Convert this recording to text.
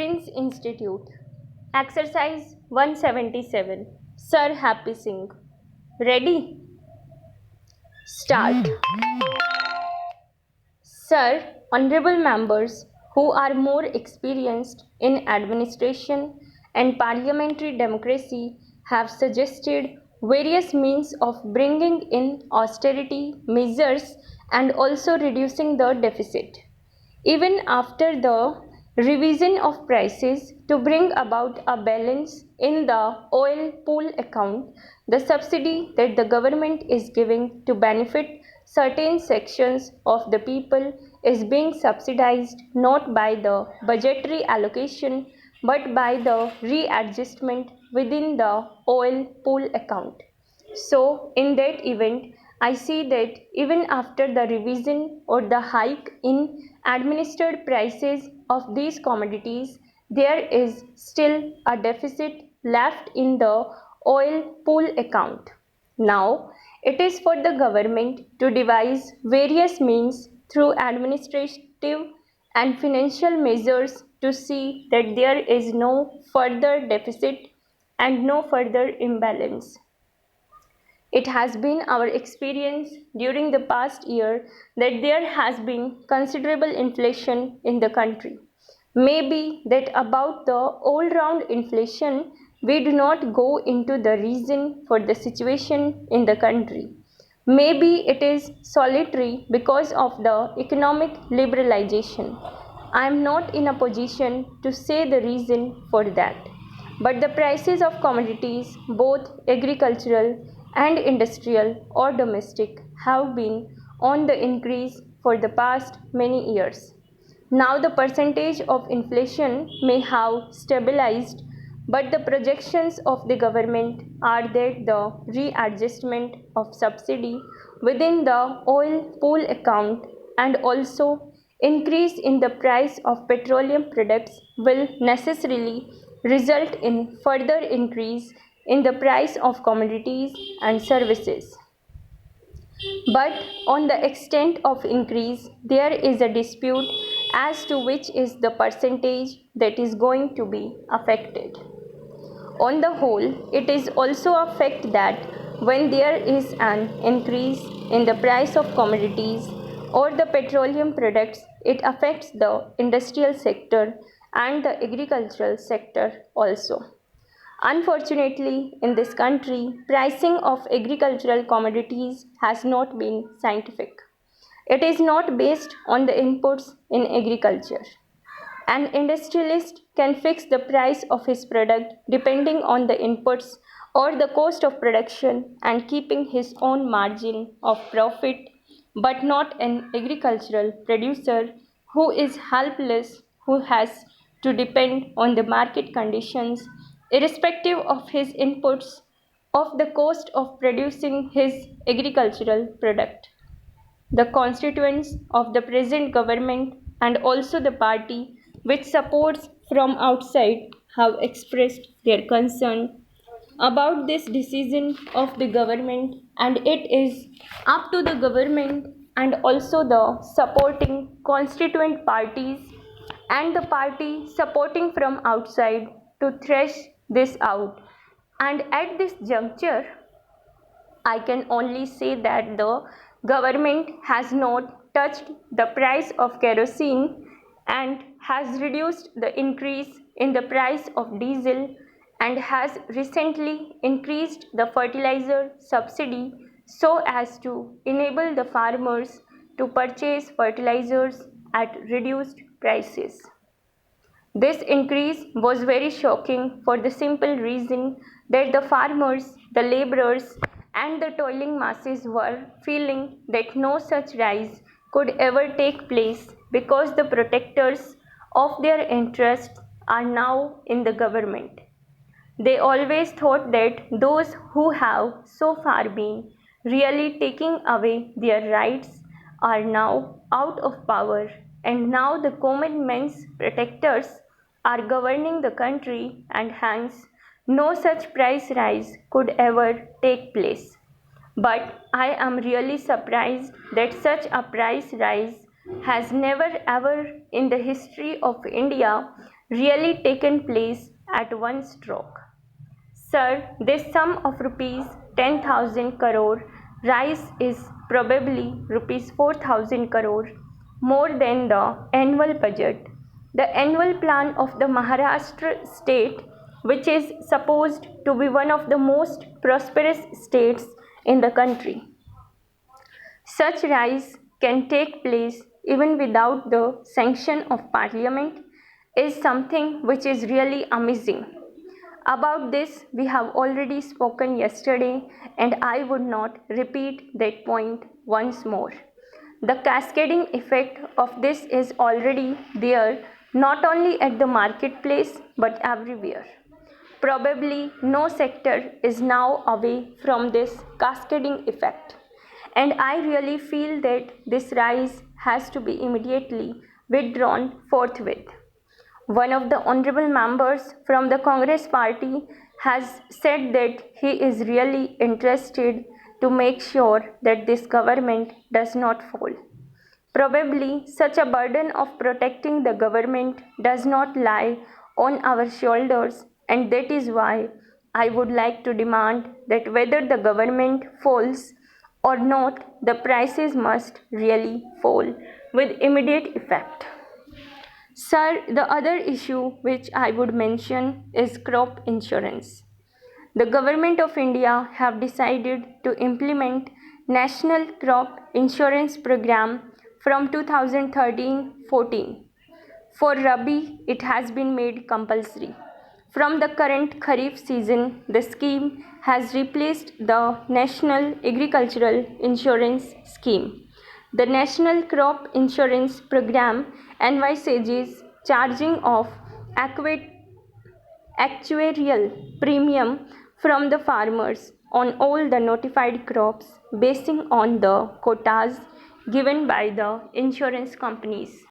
Prince Institute. Exercise 177. Sir Happy Singh. Ready? Start. Sir, honorable members who are more experienced in administration and parliamentary democracy have suggested various means of bringing in austerity measures and also reducing the deficit. Even after the revision of prices to bring about a balance in the oil pool account, the subsidy that the government is giving to benefit certain sections of the people is being subsidized not by the budgetary allocation but by the readjustment within the oil pool account. So, in that event, I see that even after the revision or the hike in administered prices of these commodities, there is still a deficit left in the oil pool account. Now, it is for the government to devise various means through administrative and financial measures to see that there is no further deficit and no further imbalance. It has been our experience during the past year that there has been considerable inflation in the country. Maybe that about the all-round inflation, we do not go into the reason for the situation in the country. Maybe it is solitary because of the economic liberalization. I am not in a position to say the reason for that. But the prices of commodities, both agricultural and industrial or domestic, have been on the increase for the past many years. Now the percentage of inflation may have stabilized, but the projections of the government are that the readjustment of subsidy within the oil pool account and also increase in the price of petroleum products will necessarily result in further increase in the price of commodities and services. But on the extent of increase, there is a dispute as to which is the percentage that is going to be affected. On the whole, it is also a fact that when there is an increase in the price of commodities or the petroleum products, it affects the industrial sector and the agricultural sector also. Unfortunately, in this country, pricing of agricultural commodities has not been scientific. It is not based on the inputs in agriculture. An industrialist can fix the price of his product depending on the inputs or the cost of production and keeping his own margin of profit, but not an agricultural producer who is helpless, who has to depend on the market conditions, irrespective of his inputs, of the cost of producing his agricultural product. The constituents of the present government and also the party which supports from outside have expressed their concern about this decision of the government, and it is up to the government and also the supporting constituent parties and the party supporting from outside to thresh this out. And at this juncture, I can only say that the government has not touched the price of kerosene and has reduced the increase in the price of diesel and has recently increased the fertilizer subsidy so as to enable the farmers to purchase fertilizers at reduced prices. This increase was very shocking for the simple reason that the farmers, the laborers, and the toiling masses were feeling that no such rise could ever take place because the protectors of their interests are now in the government. They always thought that those who have so far been really taking away their rights are now out of power, and now the common man's protectors are governing the country, and hence no such price rise could ever take place. But I am really surprised that such a price rise has never ever in the history of India really taken place at one stroke. Sir, this sum of rupees 10,000 crore rise is probably rupees 4,000 crore more than the annual budget. The annual plan of the Maharashtra state, which is supposed to be one of the most prosperous states in the country. Such rise can take place even without the sanction of parliament is something which is really amazing. About this, we have already spoken yesterday, and I would not repeat that point once more. The cascading effect of this is already there, not only at the marketplace but everywhere. Probably no sector is now away from this cascading effect. And I really feel that this rise has to be immediately withdrawn forthwith. One of the honorable members from the Congress party has said that he is really interested to make sure that this government does not fall. Probably such a burden of protecting the government does not lie on our shoulders, and that is why I would like to demand that whether the government falls or not, the prices must really fall with immediate effect. Sir, the other issue which I would mention is crop insurance. The government of India have decided to implement National Crop Insurance Program from 2013-14. For Rabi, it has been made compulsory. From the current Kharif season, the scheme has replaced the National Agricultural Insurance Scheme. The National Crop Insurance Program envisages charging of actuarial premium from the farmers on all the notified crops basing on the quotas given by the insurance companies.